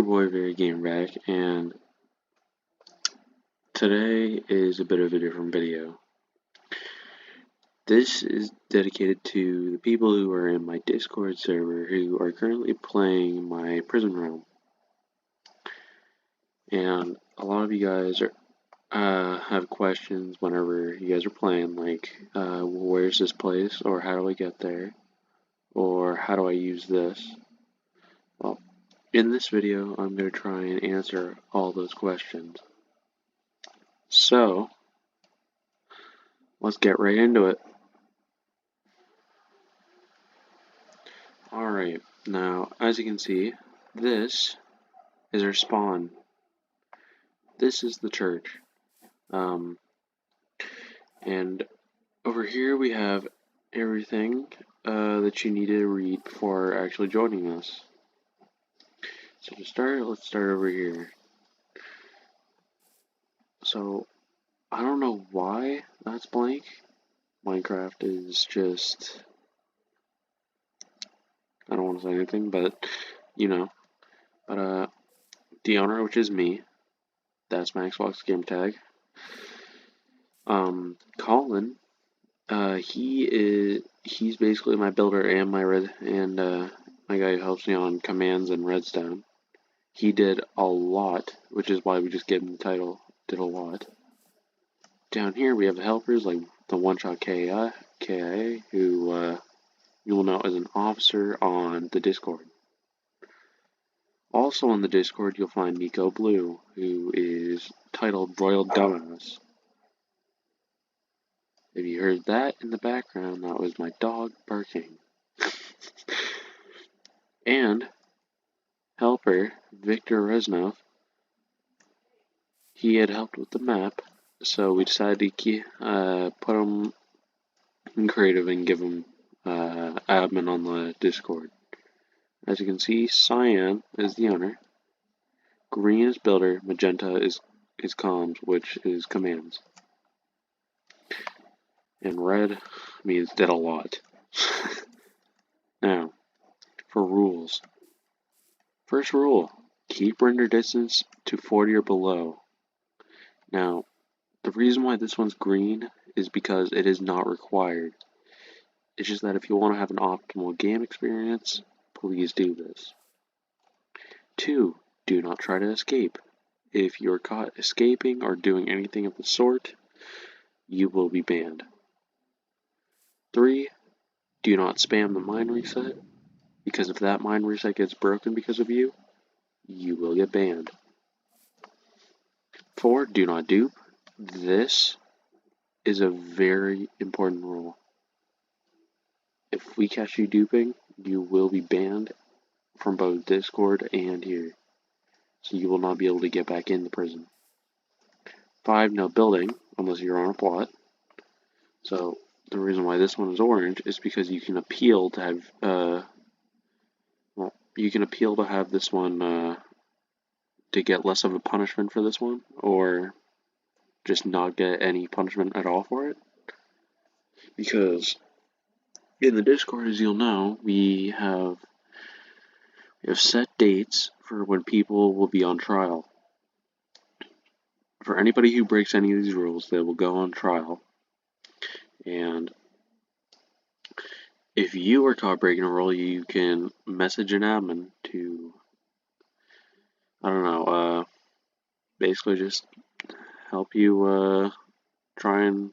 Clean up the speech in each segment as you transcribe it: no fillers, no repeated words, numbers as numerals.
your boy Very Game back, and today is a bit of a different video. This is dedicated to the people who are in my Discord server who are currently playing my Prison Realm. And a lot of you guys have questions whenever you guys are playing, like, where's this place, or how do I get there, or how do I use this? Well, in this video, I'm going to try and answer all those questions. So, let's get right into it. Alright, now, as you can see, this is our spawn. This is the church. And over here we have everything that you need to read before actually joining us. So to start, let's start over here. So, I don't know why that's blank. Minecraft is just... I don't want to say anything, but, you know. But, the owner, which is me, that's my Xbox game tag. Colin, he's basically my builder and my guy who helps me on commands and redstone. He did a lot, which is why we just gave him the title, did a lot. Down here we have helpers like the One Shot KIA, who you will know as an officer on the Discord. Also on the Discord you'll find Nico Blue, who is titled Royal Dumbass. If you heard that in the background, that was my dog barking. And helper, Victor Reznov, he had helped with the map, so we decided to put him in creative and give him admin on the Discord. As you can see, cyan is the owner, green is builder, magenta is comms, which is commands. And red means did a lot. Now, for rules. First rule, keep render distance to 40 or below. Now, the reason why this one's green is because it is not required. It's just that if you want to have an optimal game experience, please do this. 2, do not try to escape. If you're caught escaping or doing anything of the sort, you will be banned. 3, do not spam the mine reset, because if that mine reset gets broken because of you, you will get banned. 4, do not dupe. This is a very important rule. If we catch you duping, you will be banned from both Discord and here. So you will not be able to get back in the prison. 5, no building, unless you're on a plot. So the reason why this one is orange is because you can appeal to have, this one, to get less of a punishment for this one, or just not get any punishment at all for it. Because in the Discord, as you'll know, we have set dates for when people will be on trial. For anybody who breaks any of these rules, they will go on trial. And if you are caught breaking a rule, you can message an admin to, basically just help you try and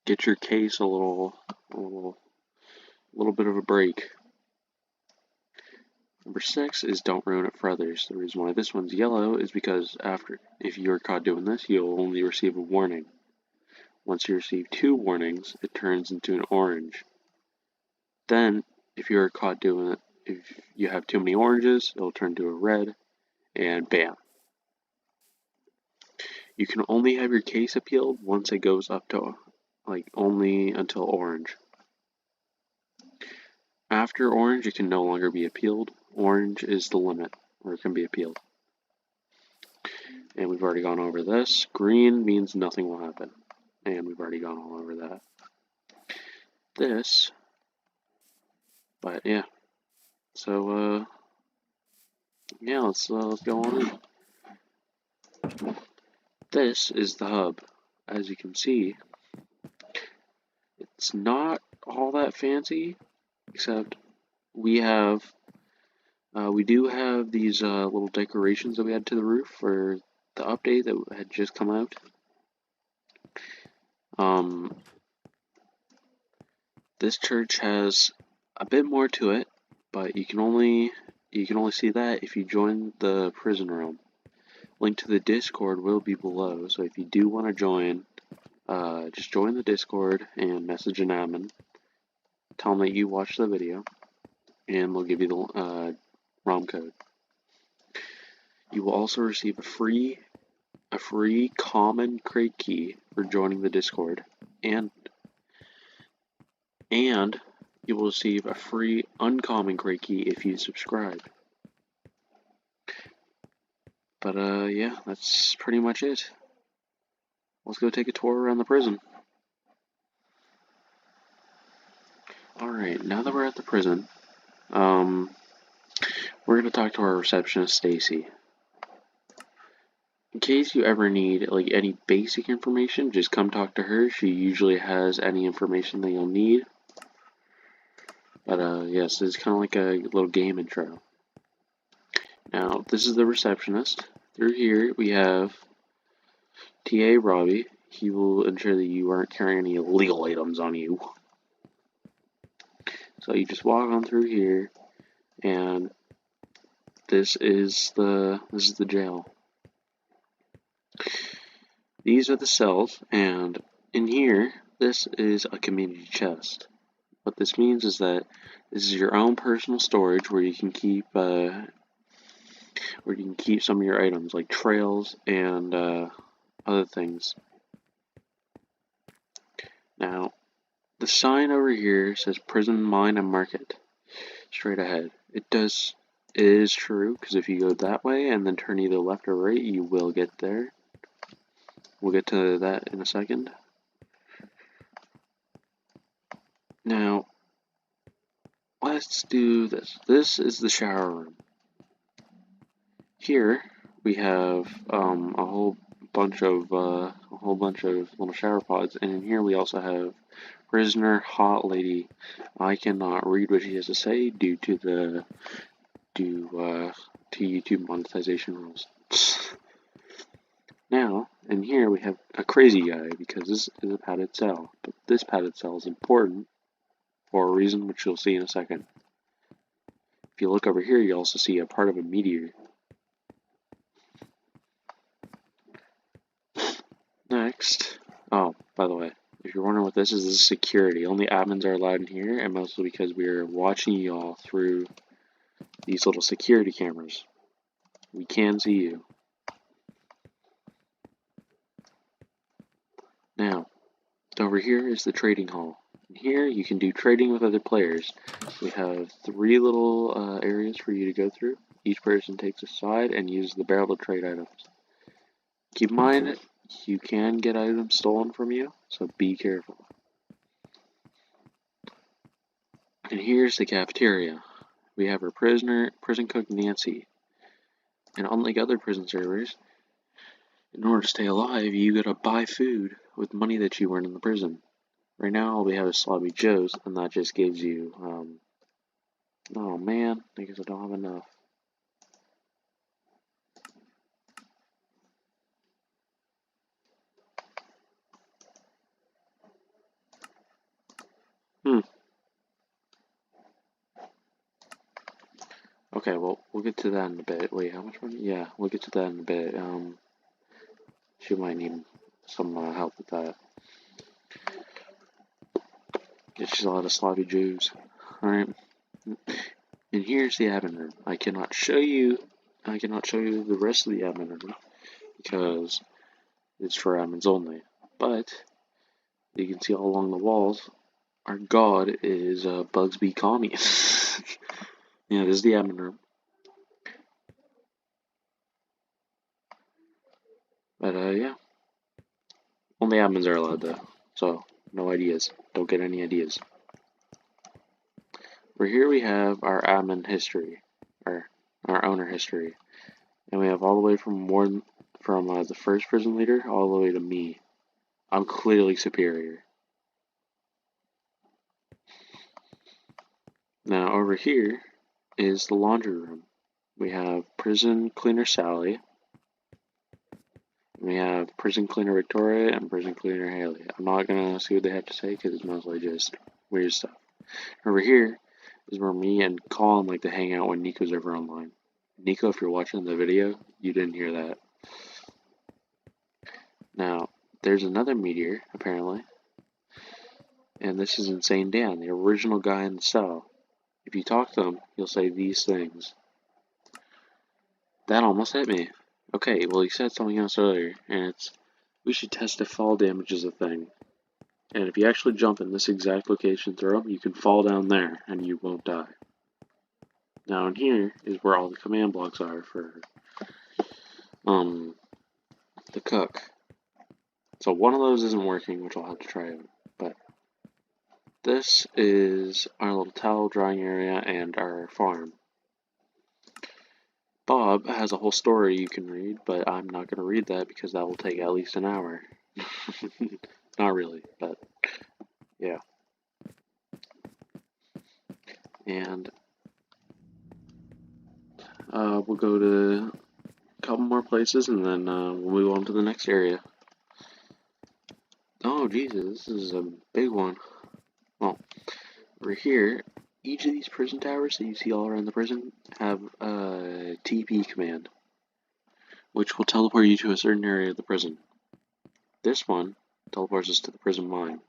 get your case a little bit of a break. Number 6 is don't ruin it for others. The reason why this one's yellow is because if you're caught doing this, you'll only receive a warning. Once you receive 2 warnings, it turns into an orange. Then, if you're caught doing it, if you have too many oranges, it'll turn to a red, and bam. You can only have your case appealed once it goes up to, only until orange. After orange, it can no longer be appealed. Orange is the limit where it can be appealed. And we've already gone over this. Green means nothing will happen. And we've already gone all over that. But yeah. So, Yeah, let's go on in. This is the hub. As you can see, it's not all that fancy, except we do have these little decorations that we add to the roof for the update that had just come out. This church has a bit more to it, but you can only see that if you join the prison room. Link to the Discord will be below, so if you do want to join, just join the Discord and message an admin. Tell them that you watched the video, and they'll give you the ROM code. You will also receive a free common crate key for joining the Discord, and you will receive a free uncommon crate key if you subscribe. But yeah, that's pretty much it. Let's go take a tour around the prison. Alright, now that we're at the prison, we're going to talk to our receptionist, Stacy. In case you ever need like any basic information, just come talk to her. She usually has any information that you'll need. But yes, it's kind of like a little game intro. Now, this is the receptionist. Through here, we have TA Robbie. He will ensure that you aren't carrying any illegal items on you. So you just walk on through here, and this is the jail. These are the cells, and in here, this is a community chest. What this means is that this is your own personal storage where you can keep some of your items like trails and other things. Now, the sign over here says Prison Mine and Market straight ahead. It is true, because if you go that way and then turn either left or right, you will get there. We'll get to that in a second. Now, let's do this. This is the shower room. Here we have a whole bunch of little shower pods, and in here we also have prisoner hot lady. I cannot read what she has to say due to YouTube monetization rules. Now, in here we have a crazy guy, because this is a padded cell. But this padded cell is important for a reason which you'll see in a second. If you look over here, you also see a part of a meteor. Next, oh, by the way, if you're wondering what this is security. Only admins are allowed in here, and mostly because we are watching y'all through these little security cameras. We can see you. Now, over here is the trading hall. Here you can do trading with other players. We have 3 little areas for you to go through. Each person takes a side and uses the barrel to trade items. Keep in mind, you can get items stolen from you, so be careful. And here's the cafeteria. We have our prison cook Nancy. And unlike other prison servers, in order to stay alive, you gotta buy food with money that you earn in the prison. Right now, all we have is Sloppy Joe's, and that just gives you, oh man, I guess I don't have enough. Okay, well, we'll get to that in a bit. Wait, how much money? Yeah, we'll get to that in a bit. She might need some help with that. She's a lot of sloppy Jews. Alright. And here's the admin room. I cannot show you the rest of the admin room because it's for admins only. But you can see all along the walls, our god is Bugsby Commie. Yeah, this is the admin room. But yeah. Only admins are allowed though. So no ideas. Don't get any ideas. For here we have our admin history. Or our owner history. And we have all the way from the first prison leader all the way to me. I'm clearly superior. Now over here is the laundry room. We have prison cleaner Sally. We have prison cleaner Victoria and prison cleaner Haley. I'm not gonna see what they have to say because it's mostly just weird stuff. Over here is where me and Colin like to hang out when Nico's over online. Nico, if you're watching the video, you didn't hear that. Now, there's another meteor, apparently. And this is Insane Dan, the original guy in the cell. If you talk to him, he'll say these things. That almost hit me. Okay, well, he said something else earlier, and it's, we should test if fall damage is a thing. And if you actually jump in this exact location throw, you can fall down there, and you won't die. Now in here is where all the command blocks are for, the cook. So one of those isn't working, which I'll have to try out, but this is our little towel drying area and our farm. Bob has a whole story you can read, but I'm not going to read that because that will take at least an hour. Not really, but yeah. And we'll go to a couple more places and then we'll move on to the next area. Oh, Jesus, this is a big one. Well, over here, each of these prison towers that you see all around the prison have a TP command, which will teleport you to a certain area of the prison. This one teleports us to the prison mine.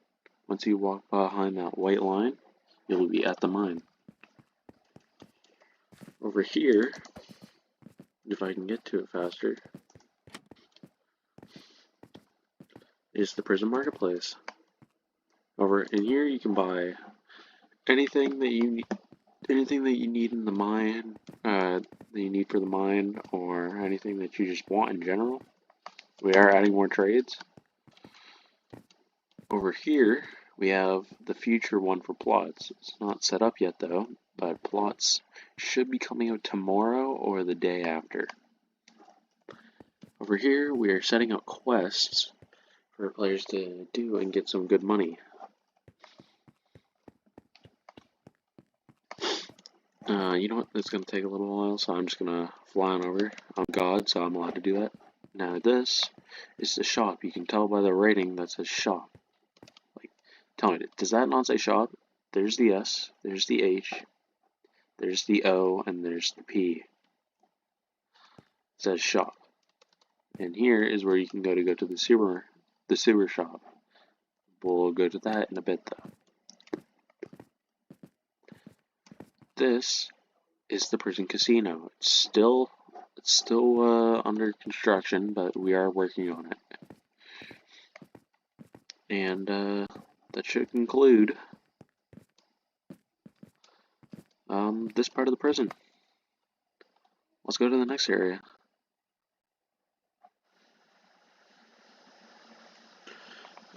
Once you walk behind that white line, you'll be at the mine. Over here, if I can get to it faster, is the prison marketplace. Over in here, you can buy anything that you need in the mine, that you need for the mine, or anything that you just want in general. We are adding more trades. Over here, we have the future one for plots. It's not set up yet though, but plots should be coming out tomorrow or the day after. Over here, we are setting up quests for players to do and get some good money. You know what? It's going to take a little while, so I'm just going to fly on over. I'm God, so I'm allowed to do that. Now this is the shop. You can tell by the rating that says shop. Like, tell me, does that not say shop? There's the S, there's the H, there's the O, and there's the P. It says shop. And here is where you can go to the sewer shop. We'll go to that in a bit though. This is the prison casino. It's still under construction, but we are working on it. And that should conclude this part of the prison. Let's go to the next area.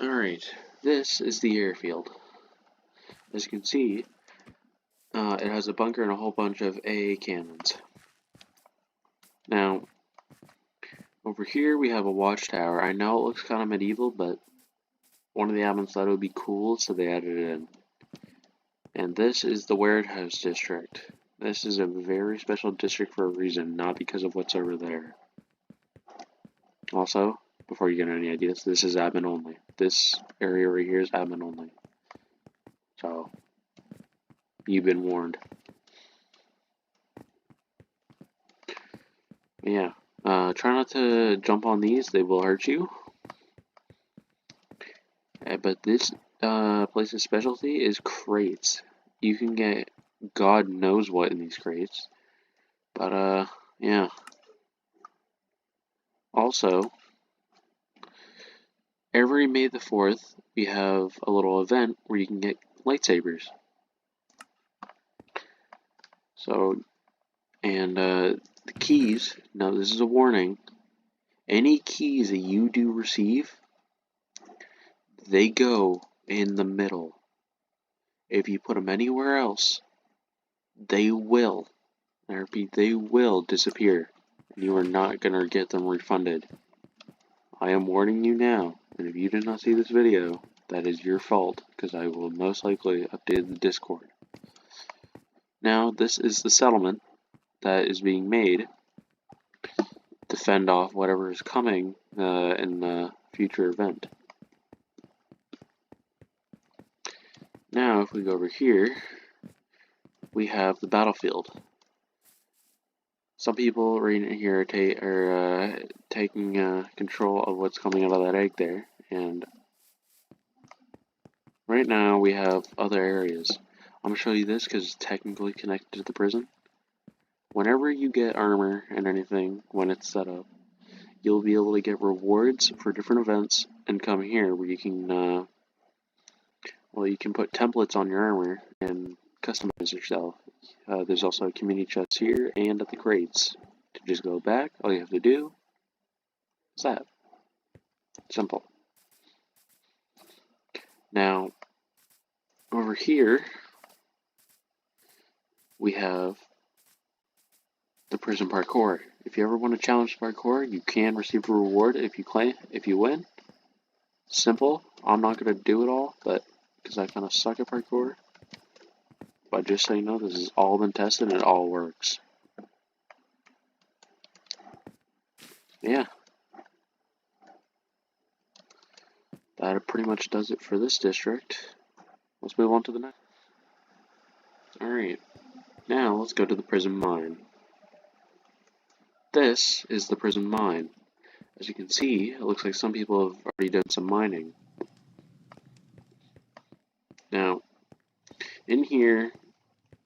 Alright, this is the airfield. As you can see, it has a bunker and a whole bunch of AA cannons. Now, over here we have a watchtower. I know it looks kind of medieval, but one of the admins thought it would be cool, so they added it in. And this is the warehouse district. This is a very special district for a reason, not because of what's over there. Also, before you get any ideas, this is admin only. This area right here is admin only. So, you've been warned. Yeah, try not to jump on these, they will hurt you. But this place's specialty is crates. You can get God knows what in these crates. But, yeah. Also, every May the 4th, we have a little event where you can get lightsabers. So, and the keys, now this is a warning, any keys that you do receive, they go in the middle. If you put them anywhere else, they will, I repeat, they will disappear, and you are not going to get them refunded. I am warning you now, and if you did not see this video, that is your fault, because I will most likely update the Discord. Now, this is the settlement that is being made to fend off whatever is coming in the future event. Now, if we go over here, we have the battlefield. Some people right here are taking control of what's coming out of that egg there, and right now we have other areas. I'm going to show you this because it's technically connected to the prison. Whenever you get armor and anything, when it's set up, you'll be able to get rewards for different events and come here where you can, you can put templates on your armor and customize yourself. There's also a community chest here and at the crates. To just go back, all you have to do is that. Simple. Now, over here, we have the prison parkour. If you ever want to challenge parkour, you can receive a reward if you win. Simple. I'm not going to do it all, but because I kind of suck at parkour. But just so you know, this has all been tested and it all works. Yeah. That pretty much does it for this district. Let's move on to the next. Alright. Now let's go to the prison mine. This is the prison mine. As you can see, it looks like some people have already done some mining. Now, in here,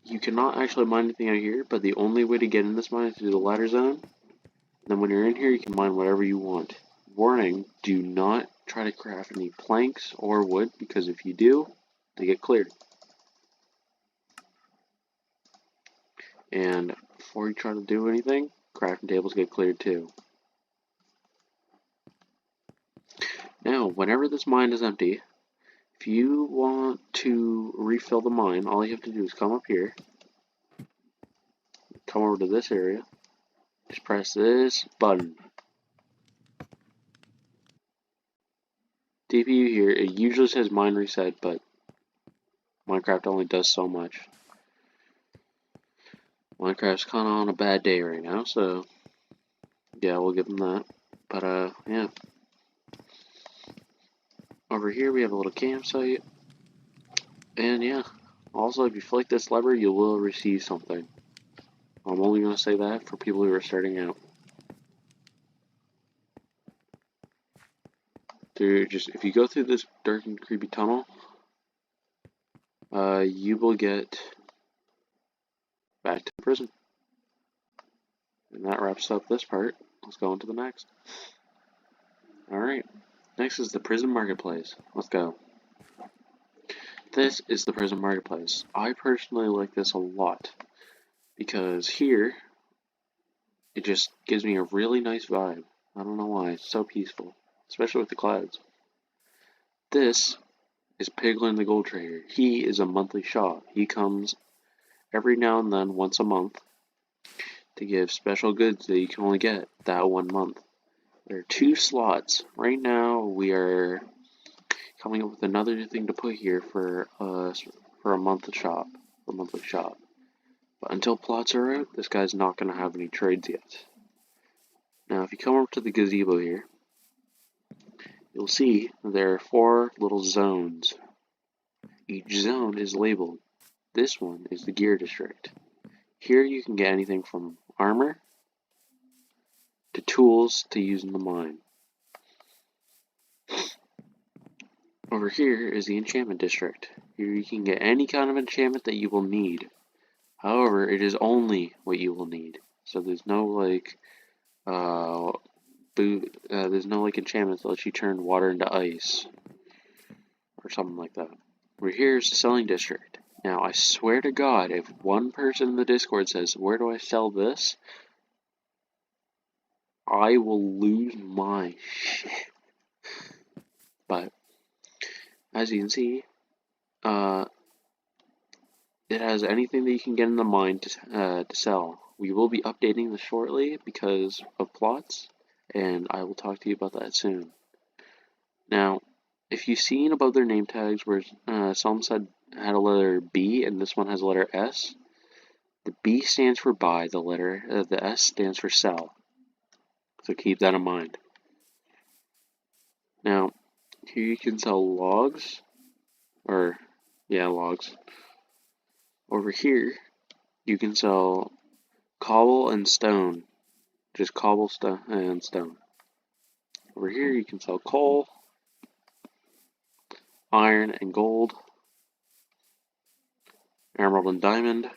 you cannot actually mine anything out here, but the only way to get in this mine is through the ladder zone. And then when you're in here, you can mine whatever you want. Warning, do not try to craft any planks or wood, because if you do, they get cleared. And before you try to do anything, crafting tables get cleared too. Now, whenever this mine is empty, if you want to refill the mine, all you have to do is come up here, come over to this area, just press this button. DPU here, it usually says mine reset, but Minecraft only does so much. Minecraft's kinda on a bad day right now, so yeah, we'll give them that. But yeah. Over here we have a little campsite. And yeah. Also, if you flick this lever, you will receive something. I'm only gonna say that for people who are starting out. If you go through this dark and creepy tunnel, you will get back to prison. And that wraps up this part. Let's go on to the next. Alright, next is the prison marketplace. Let's go. This is the prison marketplace. I personally like this a lot, because here, it just gives me a really nice vibe. I don't know why, it's so peaceful, especially with the clouds. This is Piglin the Gold Trader. He is a monthly shop. He comes every now and then, once a month, to give special goods that you can only get that 1 month. There are 2 slots. Right now, we are coming up with another thing to put here for a monthly shop. But until plots are out, this guy's not going to have any trades yet. Now, if you come up to the gazebo here, you'll see there are 4 little zones. Each zone is labeled. This one is the gear district. Here you can get anything from armor to tools to use in the mine. Over here is the enchantment district. Here you can get any kind of enchantment that you will need. However, it is only what you will need. So there's no enchantments that let you turn water into ice or something like that. Over here is the selling district. Now, I swear to God, if one person in the Discord says, "Where do I sell this?" I will lose my shit. But as you can see, it has anything that you can get in the mine to sell. We will be updating this shortly because of plots, and I will talk to you about that soon. Now, if you've seen above their name tags where some had a letter B and this one has a letter S, the B stands for buy, the S stands for sell. So keep that in mind. Now, here you can sell logs, logs. Over here, you can sell cobble and stone, just cobblestone and stone. Over here, you can sell coal, iron and gold, emerald and diamond.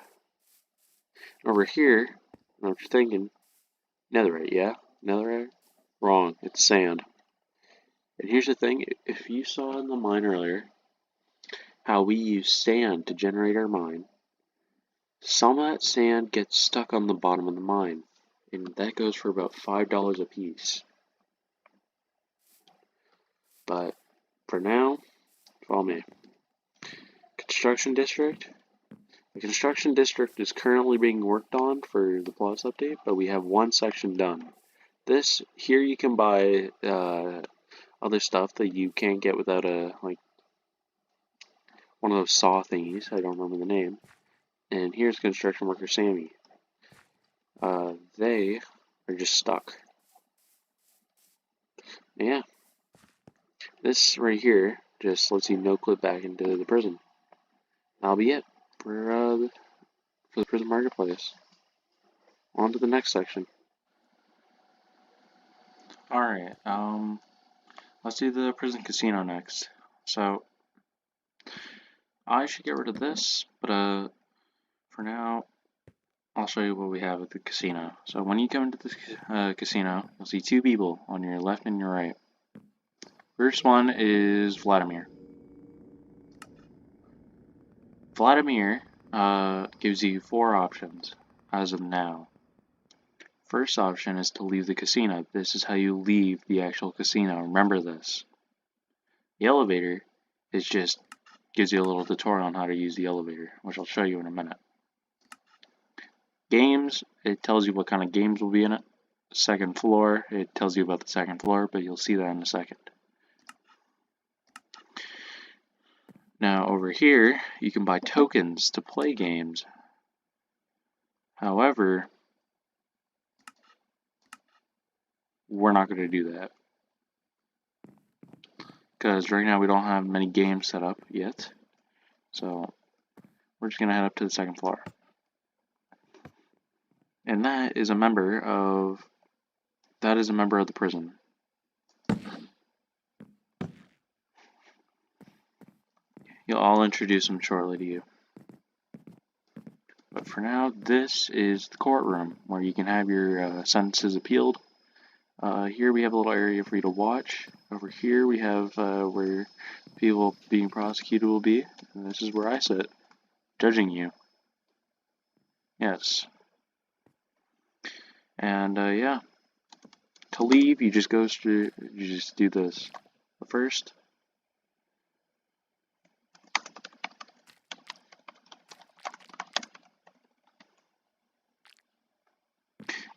Over here, I know what you're thinking, netherite, yeah? Netherite? Wrong, it's sand. And here's the thing, if you saw in the mine earlier how we use sand to generate our mine, some of that sand gets stuck on the bottom of the mine, and that goes for about $5 a piece. But for now, follow me. Construction district. The construction district is currently being worked on for the plots update, but we have one section done. Here you can buy other stuff that you can't get without one of those saw thingies. I don't remember the name. And here's construction worker Sammy. They are just stuck. Yeah. This right here just lets you no-clip back into the prison. That'll be it for the prison marketplace. On to the next section. Alright, let's do the prison casino next. So, I should get rid of this, but for now, I'll show you what we have at the casino. So when you come into the casino, you'll see two people on your left and your right. First one is Vladimir. Vladimir gives you 4 options as of now. First option is to leave the casino. This is how you leave the actual casino. Remember this. The elevator gives you a little tutorial on how to use the elevator, which I'll show you in a minute. Games, it tells you what kind of games will be in it. Second floor, it tells you about the second floor, but you'll see that in a second. Now over here, you can buy tokens to play games. However, we're not going to do that. Because right now we don't have many games set up yet. So we're just going to head up to the second floor. And that is a member of the prison. I'll introduce him shortly to you. But for now, this is the courtroom where you can have your sentences appealed. Here we have a little area for you to watch. Over here we have where people being prosecuted will be. And this is where I sit, judging you. Yes. And yeah. To leave, you just do this. But first,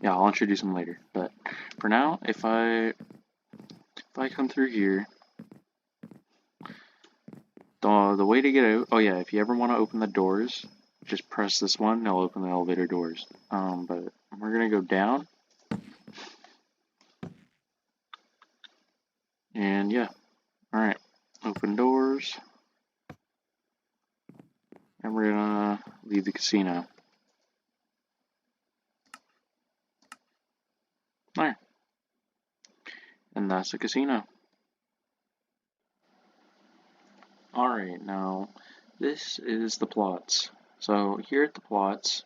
yeah, I'll introduce him later. But for now, if I come through here, the way to get out. Oh yeah, if you ever want to open the doors, just press this one. And it'll open the elevator doors. But we're gonna go down. And yeah, alright, open doors, and we're gonna leave the casino. Alright, and that's the casino. Alright, now this is the plots. So here at the plots,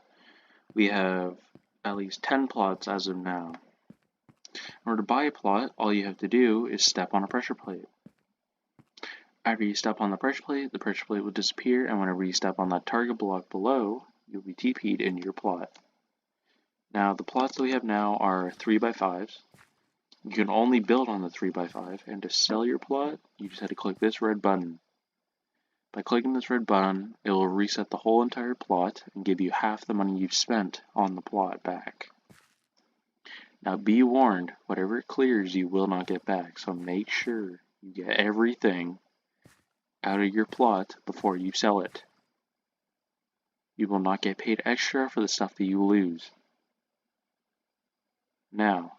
we have at least 10 plots as of now. In order to buy a plot, all you have to do is step on a pressure plate. After you step on the pressure plate will disappear, and whenever you step on that target block below, you'll be TP'd into your plot. Now, the plots that we have now are 3x5s. You can only build on the 3x5, and to sell your plot, you just have to click this red button. By clicking this red button, it will reset the whole entire plot and give you half the money you've spent on the plot back. Now be warned, whatever it clears you will not get back, so make sure you get everything out of your plot before you sell it. You will not get paid extra for the stuff that you lose. Now,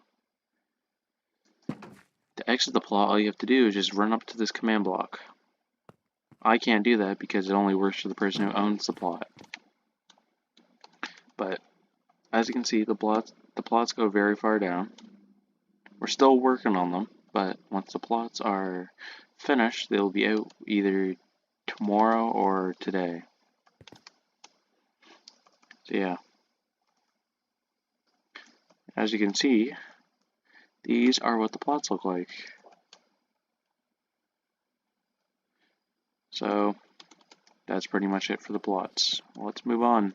to exit the plot, all you have to do is just run up to this command block. I can't do that because it only works for the person who owns the plot. But, as you can see, the plots go very far down. We're still working on them, but once the plots are finished, they'll be out either tomorrow or today. So yeah. As you can see, these are what the plots look like. So, that's pretty much it for the plots. Let's move on.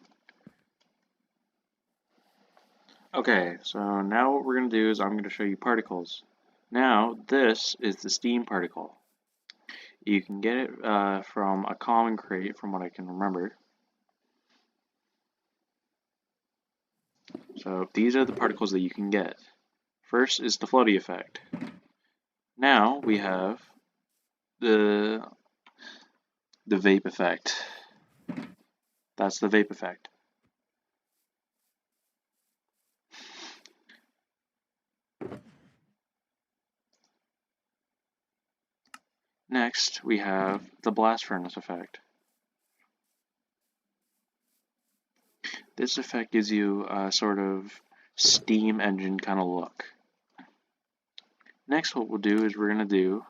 Okay, so now what we're going to do is I'm going to show you particles. Now, this is the steam particle. You can get it from a common crate, from what I can remember. So these are the particles that you can get. First is the floaty effect. Now we have the vape effect. That's the vape effect. Next, we have the blast furnace effect. This effect gives you a sort of steam engine kind of look. Next, what we'll do is we're going to do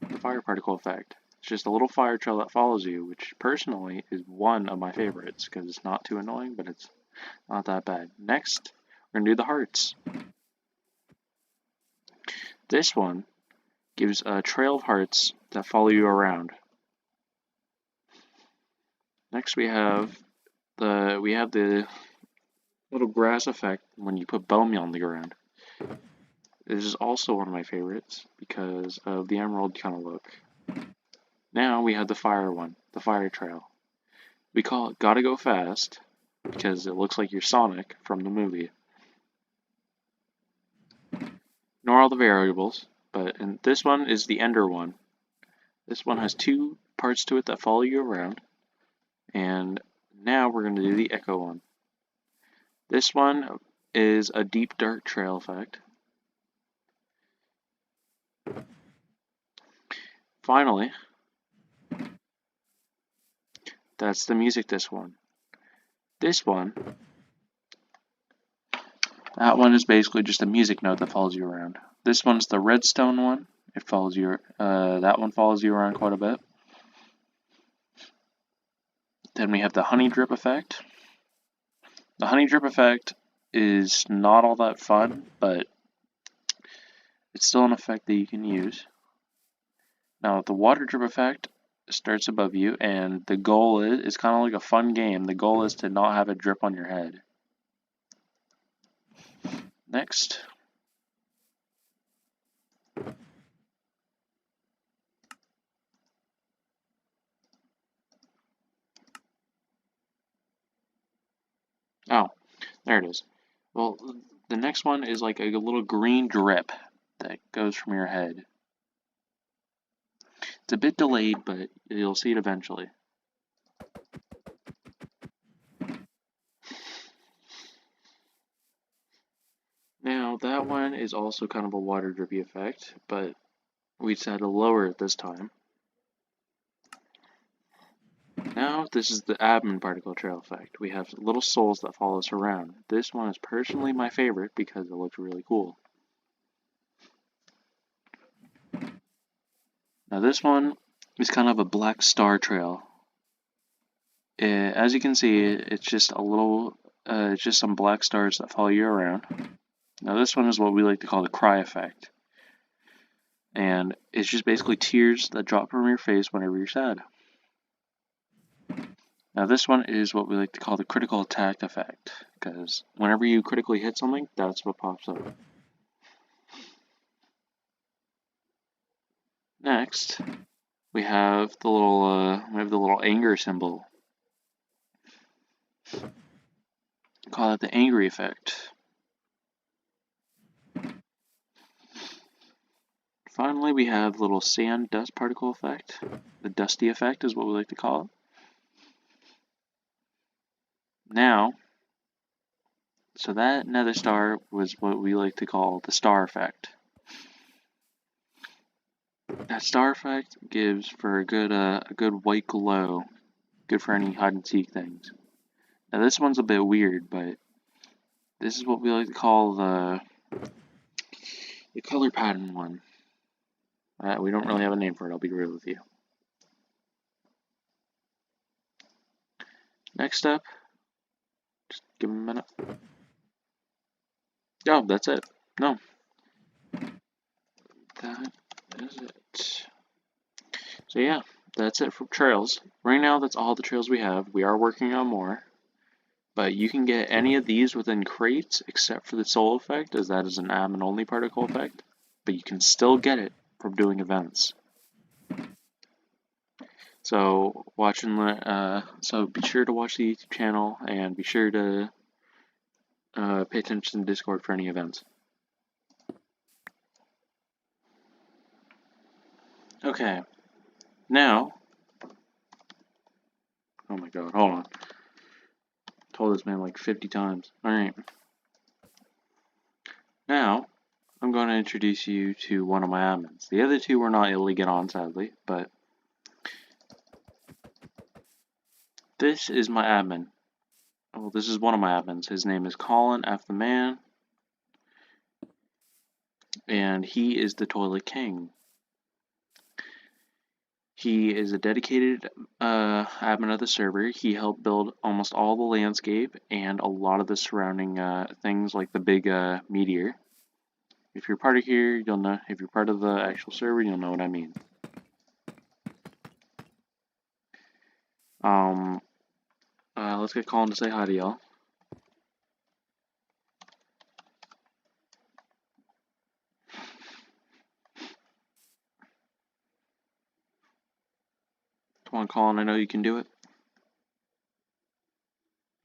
the fire particle effect. It's just a little fire trail that follows you, which personally is one of my favorites because it's not too annoying, but it's not that bad. Next, we're going to do the hearts. This one gives a trail of hearts that follow you around. Next, we have the little grass effect when you put bone meal on the ground. This is also one of my favorites because of the emerald kind of look. Now we have the fire one, the fire trail. We call it Gotta Go Fast because it looks like you're Sonic from the movie. Ignore all the variables, and this one is the Ender one. This one has two parts to it that follow you around. And now we're going to do the Echo one. This one is a deep dark trail effect. Finally, that's the music disc one. This one, that one is basically just a music note that follows you around. This one's the redstone one. It follows you. That one follows you around quite a bit. Then we have the honey drip effect. The honey drip effect is not all that fun, but it's still an effect that you can use. Now, the water drip effect starts above you, and the goal is, it's kind of like a fun game. The goal is to not have a drip on your head. Next. Oh, there it is. Well, the next one is like a little green drip that goes from your head. It's a bit delayed, but you'll see it eventually. Now, that one is also kind of a water drippy effect, but we decided to lower it this time. Now, this is the admin particle trail effect. We have little souls that follow us around. This one is personally my favorite because it looks really cool. Now, this one is kind of a black star trail. As you can see, it's just it's just some black stars that follow you around. Now, this one is what we like to call the cry effect. And it's just basically tears that drop from your face whenever you're sad. Now, this one is what we like to call the critical attack effect, because whenever you critically hit something, that's what pops up. Next, we have the little anger symbol. Call it the angry effect. Finally, we have the little sand dust particle effect. The dusty effect is what we like to call it. Now, so that nether star was what we like to call the star effect. That star effect gives for a good white glow, good for any hide and seek things. Now this one's a bit weird, but this is what we like to call the color pattern one. We don't really have a name for it, I'll be real with you. Next up, just give me a minute. Oh, that's it. No. That is it. So yeah, that's it for trails. Right now, that's all the trails we have. We are working on more. But you can get any of these within crates except for the soul effect, as that is an admin only particle effect. But you can still get it from doing events. So so be sure to watch the YouTube channel and be sure to pay attention to Discord for any events. Okay, now, oh my god, hold on. Told this man like 50 times. Alright. Now, I'm going to introduce you to one of my admins. The other two were not able to get on, sadly, but this is my admin. Well, this is one of my admins. His name is Colin F. the Man, and he is the Toilet King. He is a dedicated admin of the server. He helped build almost all the landscape and a lot of the surrounding things like the big meteor. If you're part of here, you'll know. If you're part of the actual server, you'll know what I mean. Let's get Colin to say hi to y'all. Come on, Colin, I know you can do it.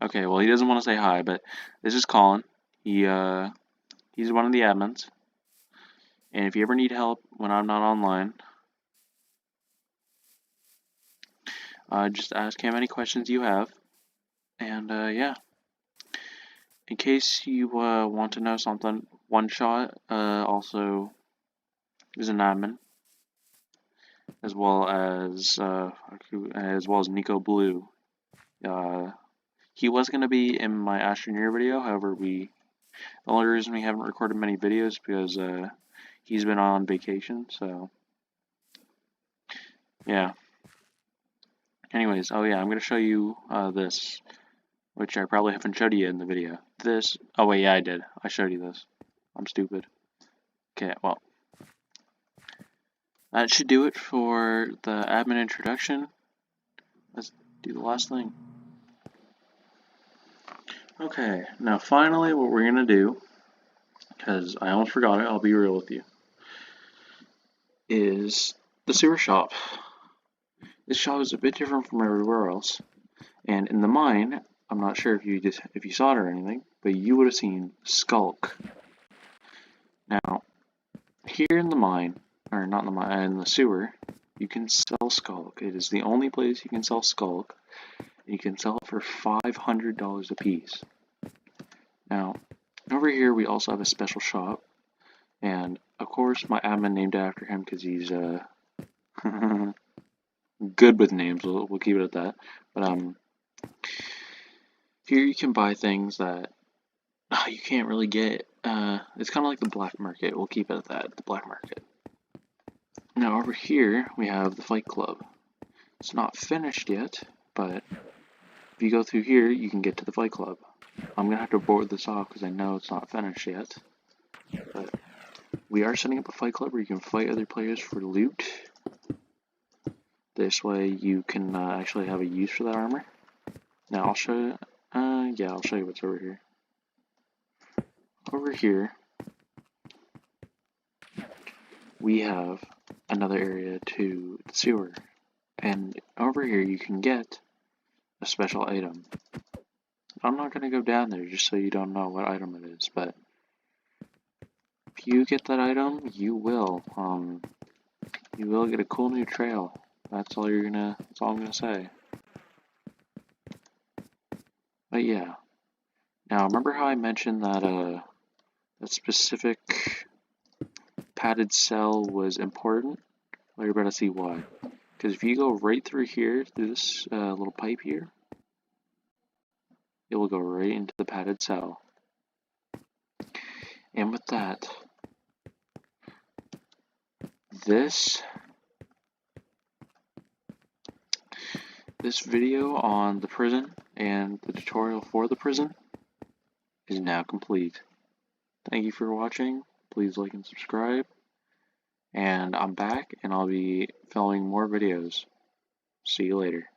Okay, well, he doesn't want to say hi, but this is Colin. He's one of the admins. And if you ever need help when I'm not online, just ask him any questions you have. And yeah. In case you want to know something, One Shot also is an admin, as well as Nico Blue. He was going to be in my Astroneer video, however, the only reason we haven't recorded many videos is because he's been on vacation, so yeah. Anyways, oh yeah, I'm going to show you this, which I probably haven't showed you in the video. Oh wait, yeah, I did. I showed you this. I'm stupid. Okay, well, that should do it for the admin introduction. Let's do the last thing. Okay, now finally what we're going to do, because I almost forgot it, I'll be real with you, is the sewer shop. This shop is a bit different from everywhere else, and in the mine, I'm not sure if you saw it or anything, but you would have seen Skulk. Now, here in the mine, or not in the mine, in the sewer, you can sell Skulk. It is the only place you can sell Skulk. You can sell it for $500 a piece. Now, over here we also have a special shop, and of course my admin named after him because he's good with names. We'll keep it at that. But here you can buy things that you can't really get. It's kind of like the black market. We'll keep it at that, the black market. Now over here we have the Fight Club. It's not finished yet, but if you go through here, you can get to the Fight Club. I'm gonna have to board this off because I know it's not finished yet. But we are setting up a Fight Club where you can fight other players for loot. This way you can actually have a use for that armor. Now I'll show you. Yeah, I'll show you what's over here. Over here, we have another area to the sewer. And over here you can get a special item. I'm not going to go down there just so you don't know what item it is, but if you get that item, you will get a cool new trail. That's all I'm gonna say. But yeah. Now remember how I mentioned that that specific padded cell was important? Well, you're about to see why. Because if you go right through here, through this little pipe here, it will go right into the padded cell. And with that, this video on the prison and the tutorial for the prison is now complete. Thank you for watching. Please like and subscribe. And I'm back and I'll be filming more videos. See you later.